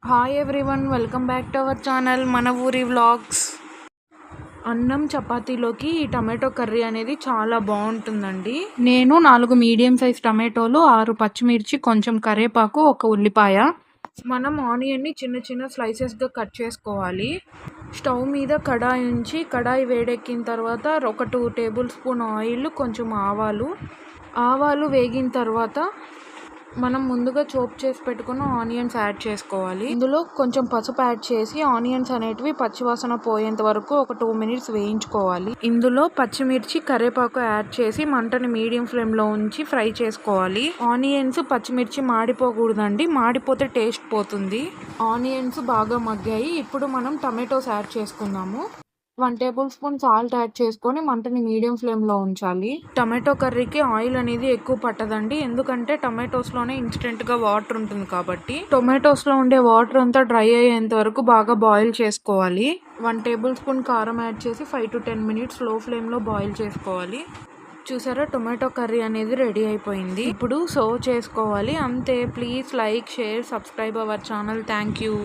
Hi everyone, welcome back to our channel మన ఊరి vlogs. అన్నం చపాతీలోకి ఈ టమాటో కర్రీ అనేది చాలా బాగుంటుందండి. నేను 4 మీడియం సైజ్ టమాటోలు, 6 పచ్చిమిర్చి, కొంచెం కరివేపాకు, ఒక ఉల్లిపాయ. మనం ఆనియన్ని చిన్న చిన్న స్లైసెస్గా కట్ చేసుకోవాలి. స్టవ్ మీద కడాయి ఉంచి కడాయి వేడెక్కిన తర్వాత ఒక 2 టేబుల్ స్పూన్ ఆయిల్, కొంచెం ఆవాలు వేగిన తర్వాత మనం ముందుగా చోప్ చేసి పెట్టుకున్న ఆనియన్స్ యాడ్ చేసుకోవాలి. ఇందులో కొంచెం పసుపు యాడ్ చేసి ఆనియన్స్ అనేటివి పచ్చివాసన పోయేంత వరకు ఒక 2 మినిట్స్ వేయించుకోవాలి. ఇందులో పచ్చిమిర్చి, కరివేపాకు యాడ్ చేసి మంటని మీడియం ఫ్లేమ్లో ఉంచి ఫ్రై చేసుకోవాలి. ఆనియన్స్, పచ్చిమిర్చి మాడిపోకూడదండి, మాడిపోతే టేస్ట్ పోతుంది. ఆనియన్స్ బాగా మగ్గాయి. ఇప్పుడు మనం టమాటోస్ యాడ్ చేసుకుందాము. 1 టేబుల్ స్పూన్ సాల్ట్ యాడ్ చేసుకొని మంటని మీడియం ఫ్లేమ్లో ఉంచాలి. టమాటో కర్రీకి ఆయిల్ అనేది ఎక్కువ పట్టదండి, ఎందుకంటే టమాటోస్లోనే ఇన్స్టెంట్గా వాటర్ ఉంటుంది కాబట్టి. టొమాటోస్లో ఉండే వాటర్ అంతా డ్రై అయ్యేంత వరకు బాగా బాయిల్ చేసుకోవాలి. 1 టేబుల్ స్పూన్ కారం యాడ్ చేసి 5 to 10 మినిట్స్ లో ఫ్లేమ్లో బాయిల్ చేసుకోవాలి. చూసారా, టొమాటో కర్రీ అనేది రెడీ అయిపోయింది. ఇప్పుడు సర్వ్ చేసుకోవాలి. అంతే. Please like, share, subscribe our channel. Thank you.